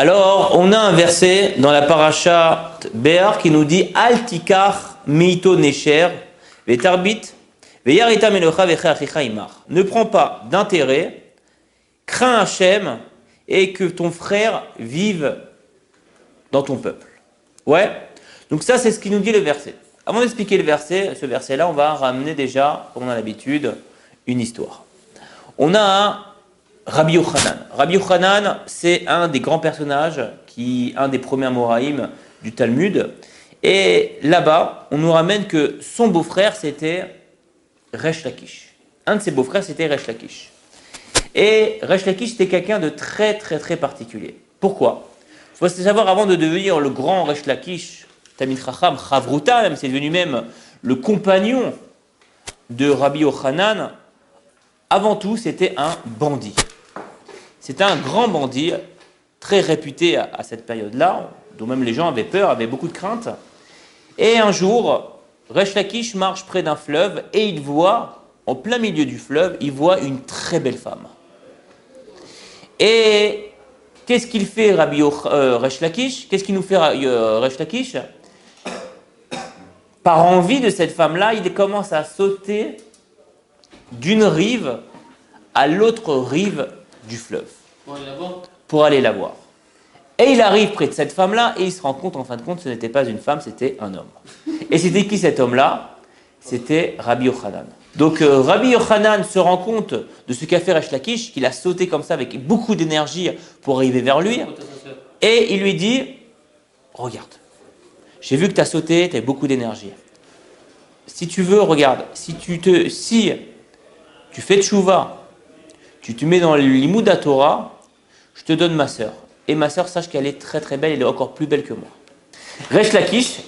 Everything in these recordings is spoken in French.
Alors, on a un verset dans la parasha Béar qui nous dit Al tikar meito nesher vetarbit veyarita melocha vechachicha imar. Ne prends pas d'intérêt, crains Hachem et que ton frère vive dans ton peuple. Ouais. Donc ça, c'est ce qui nous dit le verset. Avant d'expliquer le verset, ce verset-là, on va ramener déjà, comme on a l'habitude, une histoire. On a Rabbi Yochanan. Rabbi Yochanan, c'est un des grands personnages, un des premiers Amoraïm du Talmud. Et là-bas, on nous ramène que son beau-frère, c'était Resh Lakish. Un de ses beaux-frères, c'était Resh Lakish. Et Resh Lakish, c'était quelqu'un de très, très, très particulier. Pourquoi ? Il faut savoir, avant de devenir le grand Resh Lakish, Talmid Chacham, Chavruta, même, c'est devenu même le compagnon de Rabbi Yochanan. Avant tout, c'était un bandit. C'était un grand bandit, très réputé à cette période-là, dont même les gens avaient peur, avaient beaucoup de crainte. Et un jour, Resh Lakish marche près d'un fleuve et il voit, en plein milieu du fleuve, il voit une très belle femme. Et qu'est-ce qu'il fait Resh Lakish ? Qu'est-ce qu'il nous fait Resh Lakish ? Par envie de cette femme-là, il commence à sauter d'une rive à l'autre rive du fleuve. Pour aller la voir. Et il arrive près de cette femme-là et il se rend compte, en fin de compte, ce n'était pas une femme, c'était un homme. Et c'était qui cet homme-là ? C'était Rabbi Yochanan. Donc Rabbi Yochanan se rend compte de ce qu'a fait Resh Lakish, qu'il a sauté comme ça avec beaucoup d'énergie pour arriver vers lui. Et il lui dit, regarde, j'ai vu que tu as sauté, tu as beaucoup d'énergie. Si tu veux, regarde, si tu fais tchouva, tu te mets dans le Limud Torah, je te donne ma sœur. Et ma sœur, sache qu'elle est très très belle, elle est encore plus belle que moi. Resh Lakish,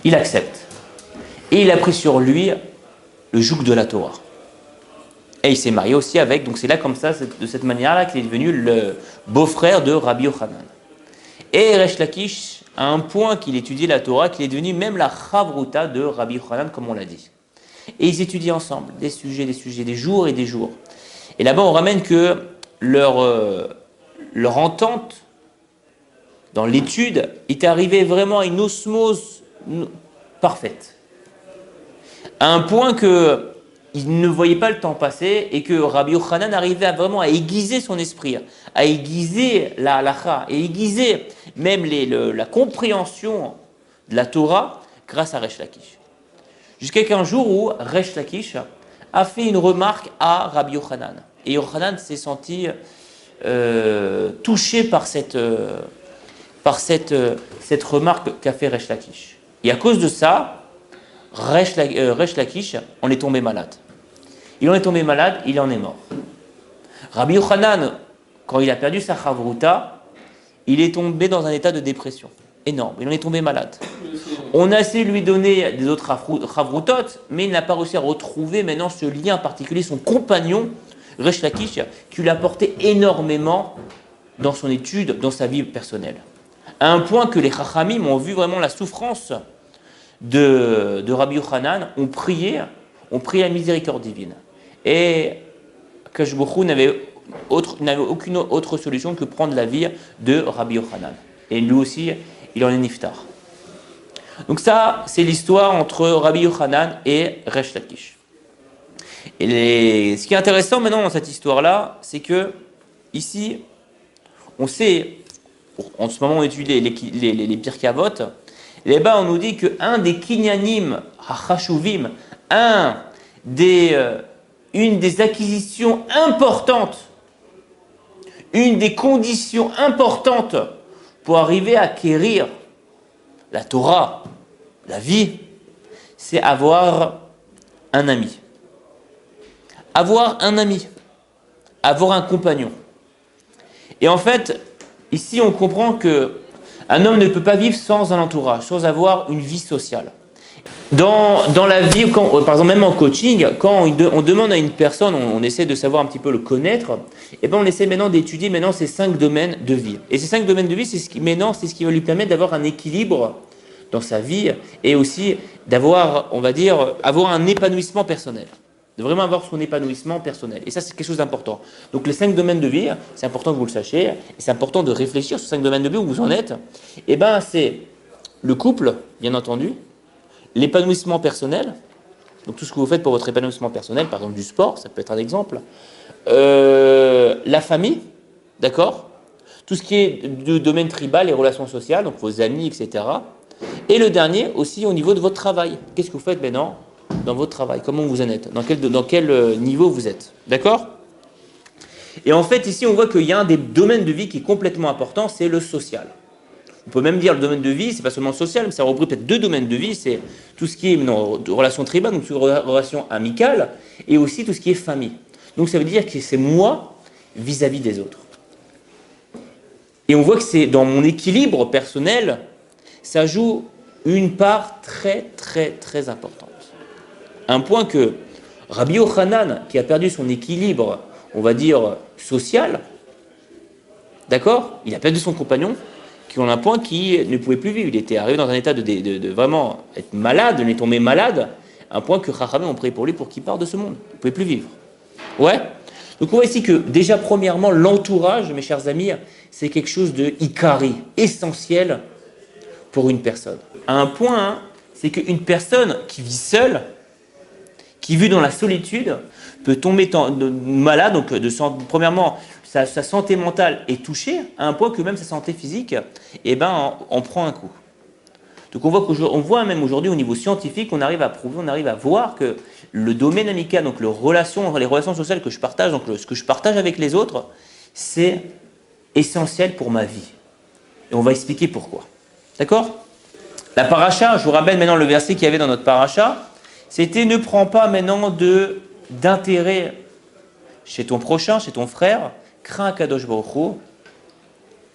il accepte. Et il a pris sur lui le joug de la Torah. Et il s'est marié aussi avec, donc c'est là comme ça, de cette manière-là qu'il est devenu le beau-frère de Rabbi Yochanan. Et Resh Lakish, à un point qu'il étudie la Torah, qu'il est devenu même la Chavruta de Rabbi Yochanan, comme on l'a dit. Et ils étudient ensemble, des sujets, des jours et des jours. Et là-bas, on ramène que leur entente dans l'étude est arrivée vraiment à une osmose parfaite. À un point qu'ils ne voyaient pas le temps passer et que Rabbi Yochanan arrivait vraiment à aiguiser son esprit, à aiguiser la halacha, et aiguiser même la compréhension de la Torah grâce à Resh Lakish. Jusqu'à qu'un jour où Resh Lakish a fait une remarque à Rabbi Yochanan. Et Yochanan s'est senti touché par cette remarque qu'a fait Resh Lakish. Et à cause de ça, Resh Lakish en est tombé malade. Il en est tombé malade, il en est mort. Rabbi Yochanan, quand il a perdu sa chavruta, il est tombé dans un état de dépression énorme. Il en est tombé malade. On a essayé de lui donner des autres chavrutot, mais il n'a pas réussi à retrouver maintenant ce lien particulier, son compagnon, Resh Lakish, qui lui a apporté énormément dans son étude, dans sa vie personnelle. À un point que les Chachamim ont vu vraiment la souffrance de Rabbi Yochanan, ont prié la miséricorde divine. Et Akadosh Baruch Hu n'avait aucune autre solution que prendre la vie de Rabbi Yochanan. Et lui aussi, il en est niftar. Donc ça, c'est l'histoire entre Rabbi Yochanan et Resh Lakish. Et ce qui est intéressant maintenant dans cette histoire-là, c'est que ici, on sait, en ce moment on étudie les Pirkei Avot, et là-bas on nous dit qu'un des kinyanim hachashuvim, une des acquisitions importantes, une des conditions importantes pour arriver à acquérir la Torah, la vie, c'est avoir un ami. Avoir un ami, avoir un compagnon. Et en fait, ici on comprend qu'un homme ne peut pas vivre sans un entourage, sans avoir une vie sociale. Dans la vie, par exemple même en coaching, quand on demande à une personne, on essaie de savoir un petit peu le connaître, et bien on essaie maintenant d'étudier ces 5 domaines de vie. Et ces 5 domaines de vie, c'est ce qui va lui permettre d'avoir un équilibre dans sa vie et aussi d'avoir, avoir un épanouissement personnel. de vraiment avoir son épanouissement personnel. Et ça, c'est quelque chose d'important. Donc les 5 domaines de vie, c'est important que vous le sachiez, et c'est important de réfléchir sur 5 domaines de vie où vous en êtes. Et ben, c'est le couple, bien entendu, l'épanouissement personnel, donc tout ce que vous faites pour votre épanouissement personnel, par exemple du sport, ça peut être un exemple, la famille, d'accord, tout ce qui est du domaine tribal, les relations sociales, donc vos amis, etc. Et le dernier aussi au niveau de votre travail. Qu'est-ce que vous faites maintenant dans votre travail? Comment vous en êtes? Dans quel niveau vous êtes? D'accord? Et en fait, ici, on voit qu'il y a un des domaines de vie qui est complètement important, c'est le social. On peut même dire le domaine de vie, c'est pas seulement social, mais ça regroupe peut-être 2 domaines de vie, c'est tout ce qui est de relations tribales, donc tout ce qui est relations amicales, et aussi tout ce qui est famille. Donc ça veut dire que c'est moi vis-à-vis des autres. Et on voit que c'est dans mon équilibre personnel, ça joue une part très très très importante. Un point que Rabbi Yochanan, qui a perdu son équilibre, on va dire, social, d'accord, il a perdu son compagnon, qui en un point qui ne pouvait plus vivre. Il était arrivé dans un état de vraiment être malade, il est tombé malade, un point que Chachamim ont prié pour lui pour qu'il parte de ce monde. Il ne pouvait plus vivre. Ouais. Donc on voit ici que déjà premièrement, l'entourage, mes chers amis, c'est quelque chose de ikari, essentiel pour une personne. À un point, hein, c'est qu'une personne qui vit seule, qui vit dans la solitude, peut tomber malade, donc premièrement, sa santé mentale est touchée, à un point que même sa santé physique, en prend un coup. Donc on voit même aujourd'hui au niveau scientifique, on arrive à prouver, on arrive à voir que le domaine amical, donc les relations sociales que je partage, donc ce que je partage avec les autres, c'est essentiel pour ma vie. Et on va expliquer pourquoi. D'accord? La paracha, je vous rappelle maintenant le verset qu'il y avait dans notre paracha, c'était ne prends pas maintenant d'intérêt chez ton prochain, chez ton frère, crains Kadosh Baruch Hu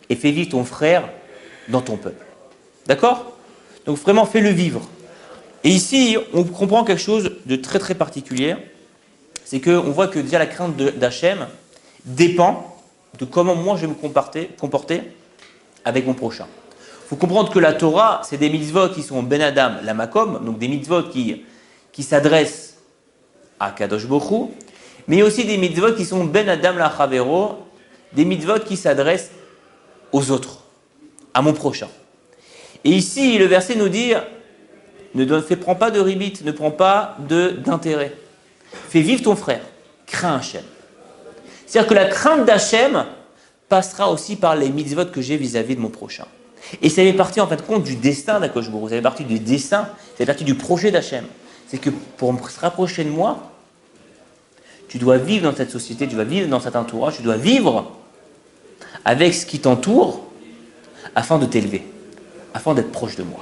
et fais vivre ton frère dans ton peuple. D'accord? Donc vraiment fais-le vivre. Et ici, on comprend quelque chose de très très particulier, c'est qu'on voit que déjà la crainte d'Hachem dépend de comment moi je vais me comporter avec mon prochain. Il faut comprendre que la Torah, c'est des mitzvot qui sont ben Adam, la makom, donc des mitzvot qui s'adressent à Kadosh Baruch Hu, mais il y a aussi des mitzvot qui sont ben Adam la Chavero, des mitzvot qui s'adressent aux autres, à mon prochain. Et ici, le verset nous dit, prends pas de ribit, ne prends pas d'intérêt. Fais vivre ton frère, crains Hachem. C'est-à-dire que la crainte d'Hachem passera aussi par les mitzvot que j'ai vis-à-vis de mon prochain. Et ça fait partie en fin de compte du destin d'Akadosh Baruch Hu, ça fait partie du dessein, ça fait partie du projet d'Hachem. C'est que pour se rapprocher de moi, tu dois vivre dans cette société, tu dois vivre dans cet entourage, tu dois vivre avec ce qui t'entoure afin de t'élever, afin d'être proche de moi.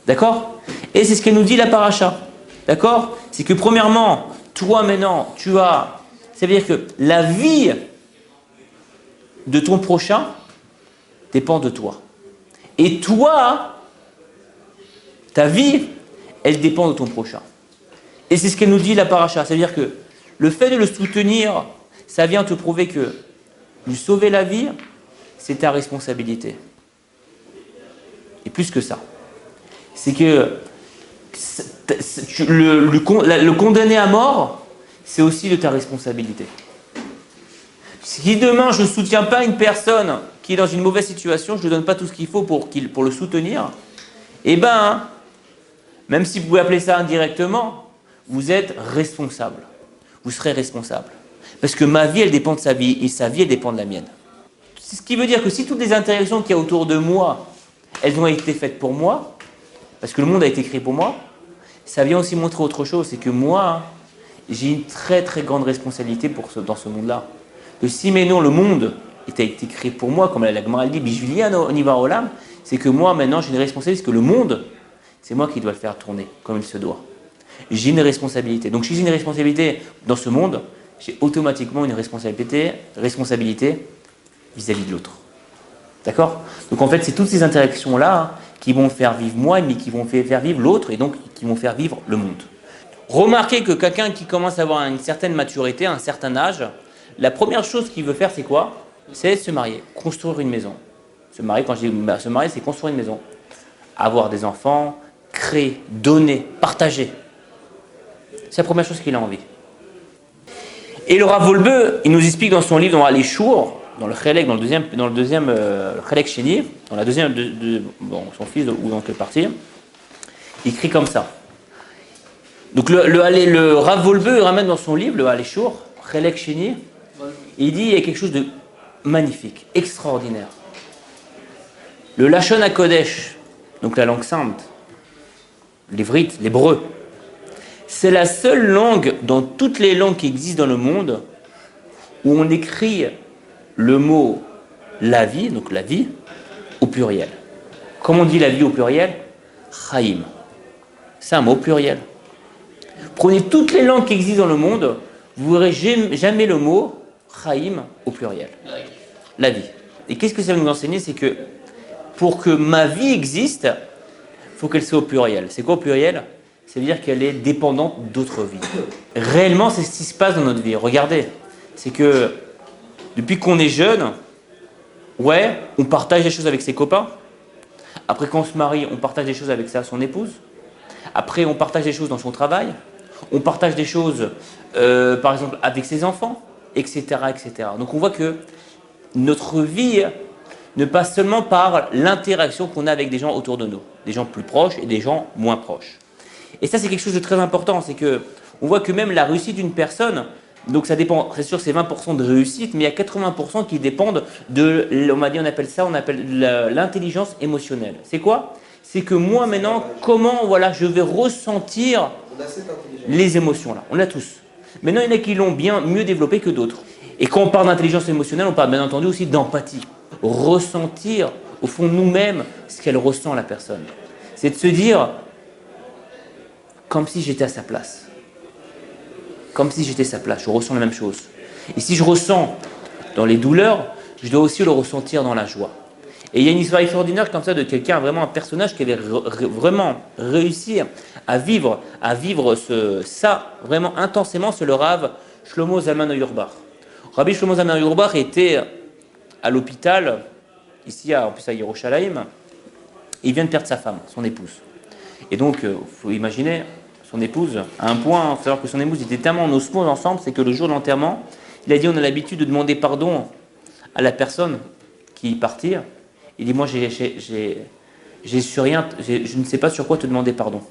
D'accord? Et c'est ce que nous dit la paracha. D'accord? C'est que premièrement, toi maintenant, ça veut dire que la vie de ton prochain dépend de toi. Et toi, ta vie, elle dépend de ton prochain. Et c'est ce qu'elle nous dit la paracha. C'est-à-dire que le fait de le soutenir, ça vient te prouver que lui sauver la vie, c'est ta responsabilité. Et plus que ça. C'est que le condamner à mort, c'est aussi de ta responsabilité. Si demain je ne soutiens pas une personne qui est dans une mauvaise situation, je ne lui donne pas tout ce qu'il faut pour le soutenir, même si vous pouvez appeler ça indirectement, vous êtes responsable. Vous serez responsable. Parce que ma vie, elle dépend de sa vie, et sa vie, elle dépend de la mienne. C'est ce qui veut dire que si toutes les interactions qu'il y a autour de moi, elles ont été faites pour moi, parce que le monde a été créé pour moi, ça vient aussi montrer autre chose, c'est que moi, j'ai une très très grande responsabilité dans ce monde-là. Que si maintenant le monde a été créé pour moi, comme la Gemara dit, Bijviliano Nivar Olam, c'est que moi maintenant j'ai une responsabilité, parce que le monde, c'est moi qui dois le faire tourner comme il se doit. J'ai une responsabilité. Donc si j'ai une responsabilité dans ce monde, j'ai automatiquement une responsabilité vis-à-vis de l'autre. D'accord? Donc en fait, c'est toutes ces interactions-là qui vont faire vivre moi, mais qui vont faire vivre l'autre, et donc qui vont faire vivre le monde. Remarquez que quelqu'un qui commence à avoir une certaine maturité, un certain âge, la première chose qu'il veut faire, c'est quoi? C'est se marier, construire une maison. Se marier, quand je dis se marier, c'est construire une maison. Avoir des enfants, créer, donner, partager. C'est la première chose qu'il a envie. Et le Rav Wolbe, il nous explique dans son livre, dans Alishour, dans le Chelek, dans le deuxième Chelek Sheni, dans la deuxième, son fils ou dans quelle partie, il écrit comme ça. Donc le Rav Wolbe ramène dans son livre, le Alishour, Chelek Sheni, il dit il y a quelque chose de magnifique, extraordinaire. Le Lachon HaKodesh, donc la langue sainte, l'Ivrite, l'hébreu, c'est la seule langue dans toutes les langues qui existent dans le monde où on écrit le mot la vie, donc la vie, au pluriel. Comment on dit la vie au pluriel? Chaim. C'est un mot pluriel. Prenez toutes les langues qui existent dans le monde, vous ne verrez jamais le mot Chaim au pluriel. La vie. Et qu'est-ce que ça va nous enseigner? C'est que pour que ma vie existe, il faut qu'elle soit au pluriel. C'est quoi au pluriel? C'est-à-dire qu'elle est dépendante d'autres vies. Réellement, c'est ce qui se passe dans notre vie. Regardez, c'est que depuis qu'on est jeune, ouais, on partage des choses avec ses copains. Après, quand on se marie, on partage des choses avec son épouse. Après, on partage des choses dans son travail. On partage des choses, par exemple, avec ses enfants, etc., etc. Donc, on voit que notre vie ne passe seulement par l'interaction qu'on a avec des gens autour de nous. Des gens plus proches et des gens moins proches. Et ça, c'est quelque chose de très important. C'est que on voit que même la réussite d'une personne, donc ça dépend, c'est sûr, c'est 20% de réussite, mais il y a 80% qui dépendent de, on appelle l'intelligence émotionnelle. C'est quoi? C'est que moi, maintenant, comment, voilà, je vais ressentir les émotions là. On l'a tous. Maintenant, il y en a qui l'ont mieux développé que d'autres. Et quand on parle d'intelligence émotionnelle, on parle bien entendu aussi d'empathie. Ressentir, au fond, nous-mêmes, ce qu'elle ressent, la personne. C'est de se dire, comme si j'étais à sa place. Comme si j'étais à sa place, je ressens la même chose. Et si je ressens dans les douleurs, je dois aussi le ressentir dans la joie. Et il y a une histoire extraordinaire comme ça de quelqu'un, vraiment un personnage qui avait vraiment réussi à vivre ça vraiment intensément, c'est le Rav Shlomo Zalman Auerbach. Rabbi Shlomo Zalman Auerbach était à l'hôpital, ici en plus à Yerushalayim, et il vient de perdre sa femme, son épouse. Et donc, il faut imaginer, son épouse, à un point, il faut savoir que son épouse était tellement en osmose ensemble, c'est que le jour de l'enterrement, il a dit on a l'habitude de demander pardon à la personne qui partit. Il dit moi j'ai sur rien, je ne sais pas sur quoi te demander pardon.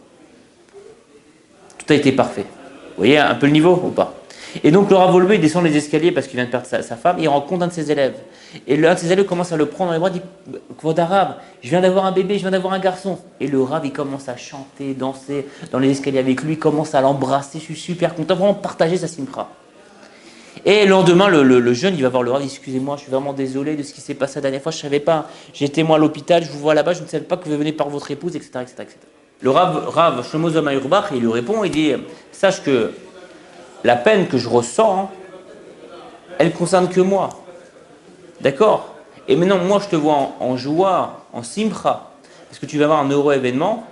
Tout a été parfait. Vous voyez un peu le niveau ou pas? Et donc le Rav Wolbe, il descend les escaliers parce qu'il vient de perdre sa femme, il rencontre un de ses élèves. Et l'un de ses élèves commence à le prendre dans les bras, il dit Kvod Rav, je viens d'avoir un bébé, je viens d'avoir un garçon. Et le Rav, il commence à chanter, danser dans les escaliers avec lui, il commence à l'embrasser, je suis super content, vraiment partager sa simcha. Et le lendemain, le jeune, il va voir le Rav, excusez-moi, je suis vraiment désolé de ce qui s'est passé la dernière fois, je ne savais pas, j'étais moi à l'hôpital, je vous vois là-bas, je ne savais pas que vous venez par votre épouse, etc. etc., etc. Le Rav Shlomo Zalman Auerbach, il lui répond, il dit, sache que la peine que je ressens, elle ne concerne que moi. D'accord? Et maintenant, moi, je te vois en joie, en simcha, parce que tu vas avoir un heureux événement.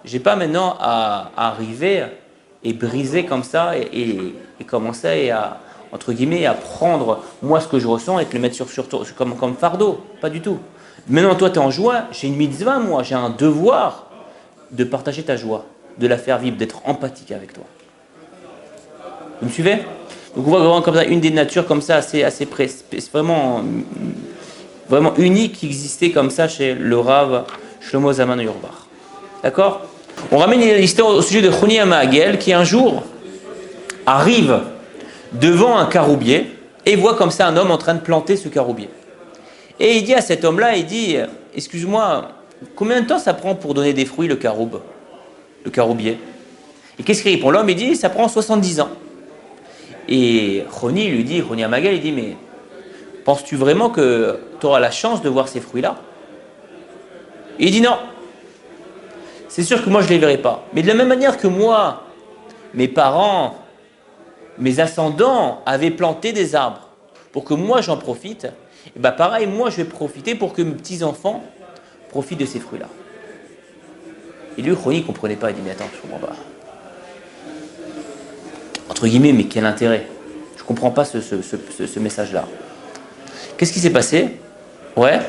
Je n'ai pas maintenant à arriver et briser comme ça et commencer à, entre guillemets, à prendre moi ce que je ressens et te le mettre comme fardeau. Pas du tout. Maintenant, toi, tu es en joie. J'ai une mitzvah, moi. J'ai un devoir de partager ta joie, de la faire vivre, d'être empathique avec toi. Vous me suivez? Donc on voit vraiment comme ça une des natures comme ça assez vraiment unique qui existait comme ça chez le Rav Shlomo Zalman Auerbach. D'accord? On ramène l'histoire au sujet de Choni Hamahagel qui un jour arrive devant un caroubier et voit comme ça un homme en train de planter ce caroubier. Et il dit à cet homme-là, il dit, excuse-moi, combien de temps ça prend pour donner des fruits le caroubier? Et qu'est-ce qu'il répond? L'homme, il dit, ça prend 70 ans. Et Choni Hamahagel, il dit, mais penses-tu vraiment que tu auras la chance de voir ces fruits-là? Et il dit non. C'est sûr que moi, je ne les verrai pas. Mais de la même manière que moi, mes parents, mes ascendants avaient planté des arbres pour que moi, j'en profite, et bien pareil, moi, je vais profiter pour que mes petits-enfants profitent de ces fruits-là. Et lui, Choni, il ne comprenait pas. Il dit, mais attends, je ne comprends pas. Entre guillemets, mais quel intérêt? Je ne comprends pas ce message-là. Qu'est-ce qui s'est passé? Ouais,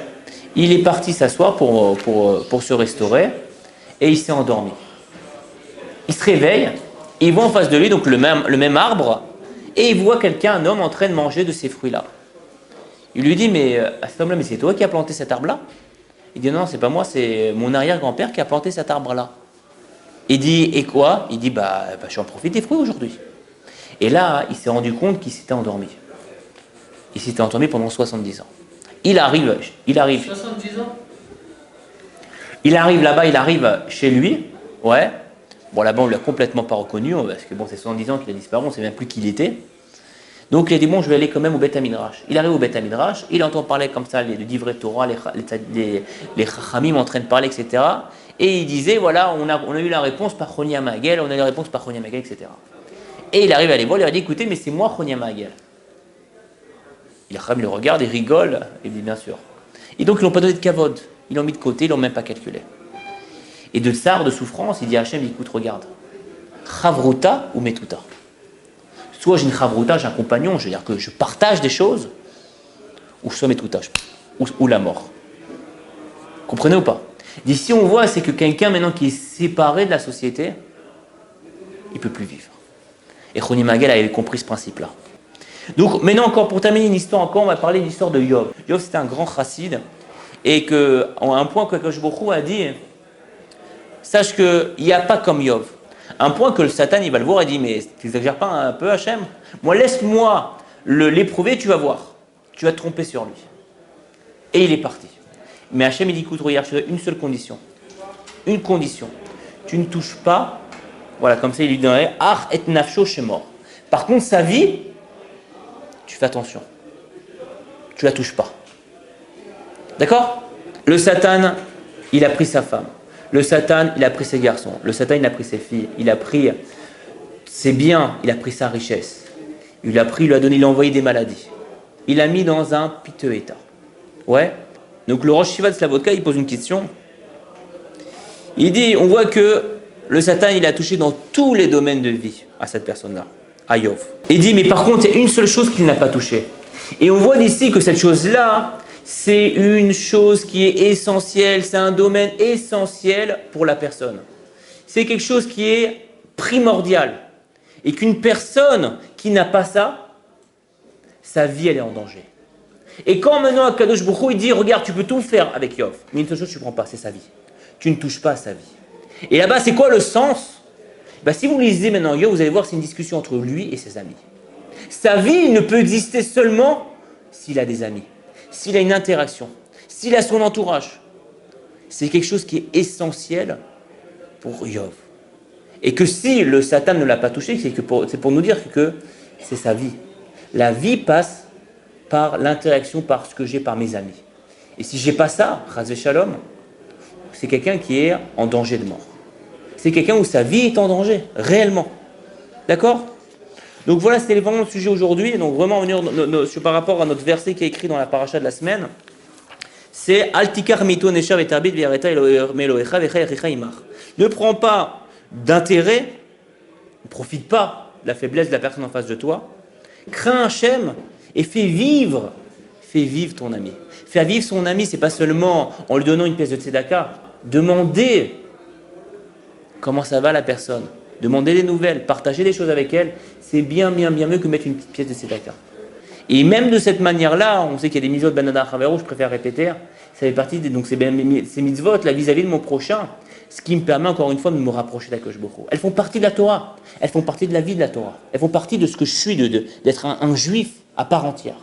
il est parti s'asseoir pour se restaurer et il s'est endormi. Il se réveille, et il voit en face de lui donc le même arbre Et il voit quelqu'un, un homme, en train de manger de ces fruits-là. Il lui dit, mais à cet homme-là, mais c'est toi qui as planté cet arbre-là? Il dit, non, c'est pas moi, c'est mon arrière-grand-père qui a planté cet arbre-là. Il dit, et quoi? Il dit, j'en profite des fruits aujourd'hui. Et là, il s'est rendu compte qu'il s'était endormi. Il s'était endormi pendant 70 ans. Il arrive. 70 ans? Il arrive là-bas, il arrive chez lui. Ouais. Bon, là-bas, on ne l'a complètement pas reconnu, parce que bon, c'est 70 ans qu'il a disparu, on ne sait même plus qui il était. Donc, il a dit, bon, je vais aller quand même au Beth Midrash. Il arrive au Beth Midrash, il entend parler comme ça, les divrei Torah, les chachamim en train de parler, etc. Et il disait, voilà, on a eu la réponse par Choni Hamagel, on a eu la réponse par Choni Hamagel, etc. Et il arrive à les voir, il leur a dit, écoutez, mais c'est moi Choni Hamagel. Il le regarde, il rigole, et il dit, bien sûr. Et donc, ils n'ont pas donné de kavod, ils l'ont mis de côté, ils l'ont même pas calculé. Et de tsar, de souffrance, il dit à Hachem, écoute, regarde, chavruta ou metuta. Soit j'ai une chavruta, j'ai un compagnon, je veux dire que je partage des choses, ou soit metuta, ou la mort. Comprenez ou pas? D'ici, on voit, c'est que quelqu'un maintenant qui est séparé de la société, il ne peut plus vivre. Et Choni Hamagel avait compris ce principe-là. Donc maintenant encore, pour terminer une histoire encore, on va parler de l'histoire de Yov. Yov, c'était un grand chassid, et qu'à un point que Akadosh Baruch Hu a dit, sache qu'il n'y a pas comme Yov. Un point que le Satan, il va le voir et dit, mais tu n'exagères pas un peu, Hachem? Moi, laisse-moi l'éprouver, tu vas voir. Tu vas te tromper sur lui. Et il est parti. Mais Hachem, il dit, écoute, regarde, je te donne une seule condition. Une condition. Tu ne touches pas, voilà, comme ça, il lui donnerait, Ach et nafsho chez mort. Par contre, sa vie, tu fais attention. Tu la touches pas. D'accord? Le Satan, il a pris sa femme. Le Satan, il a pris ses garçons. Le Satan, il a pris ses filles. Il a pris ses biens. Il a pris sa richesse. Il a envoyé des maladies. Il l'a mis dans un piteux état. Ouais. Donc le Rosh Shiva de Slavotka, il pose une question. Il dit, on voit que le Satan, il a touché dans tous les domaines de vie à cette personne-là, à Yov. Il dit, mais par contre, il y a une seule chose qu'il n'a pas touchée. Et on voit d'ici que cette chose-là, c'est une chose qui est essentielle, c'est un domaine essentiel pour la personne. C'est quelque chose qui est primordial. Et qu'une personne qui n'a pas ça, sa vie, elle est en danger. Et quand maintenant Akadosh Baruch Hu, il dit, regarde, tu peux tout faire avec Yov, mais une seule chose, tu ne prends pas, c'est sa vie. Tu ne touches pas à sa vie. Et là-bas, c'est quoi le sens? Si vous lisez maintenant Yov, vous allez voir, c'est une discussion entre lui et ses amis. Sa vie ne peut exister seulement s'il a des amis. S'il a une interaction, s'il a son entourage, c'est quelque chose qui est essentiel pour Yov. Et que si le Satan ne l'a pas touché, c'est pour nous dire que c'est sa vie. La vie passe par l'interaction, par ce que j'ai par mes amis. Et si j'ai pas ça, Chas Shalom, c'est quelqu'un qui est en danger de mort. C'est quelqu'un où sa vie est en danger, réellement. D'accord? Donc voilà, c'était vraiment le sujet aujourd'hui. Donc vraiment venir par rapport à notre verset qui est écrit dans la paracha de la semaine, c'est Altikar mito neshav et arbit viareta meloecha vecha imach. Ne prends pas d'intérêt, ne profite pas de la faiblesse de la personne en face de toi. Crains Hachem et fais vivre ton ami. Faire vivre son ami, c'est pas seulement en lui donnant une pièce de tzedaka. Demander comment ça va la personne. Demander des nouvelles, partager des choses avec elle, c'est bien mieux que mettre une petite pièce de tzedaka. Et même de cette manière-là, on sait qu'il y a des mitzvot banana chavero, je préfère répéter, ça fait partie donc ces mitzvot là vis-à-vis de mon prochain, ce qui me permet encore une fois de me rapprocher d'Akadosh Baruch Hu. Elles font partie de la Torah, elles font partie de la vie de la Torah, elles font partie de ce que je suis, d'être un juif à part entière.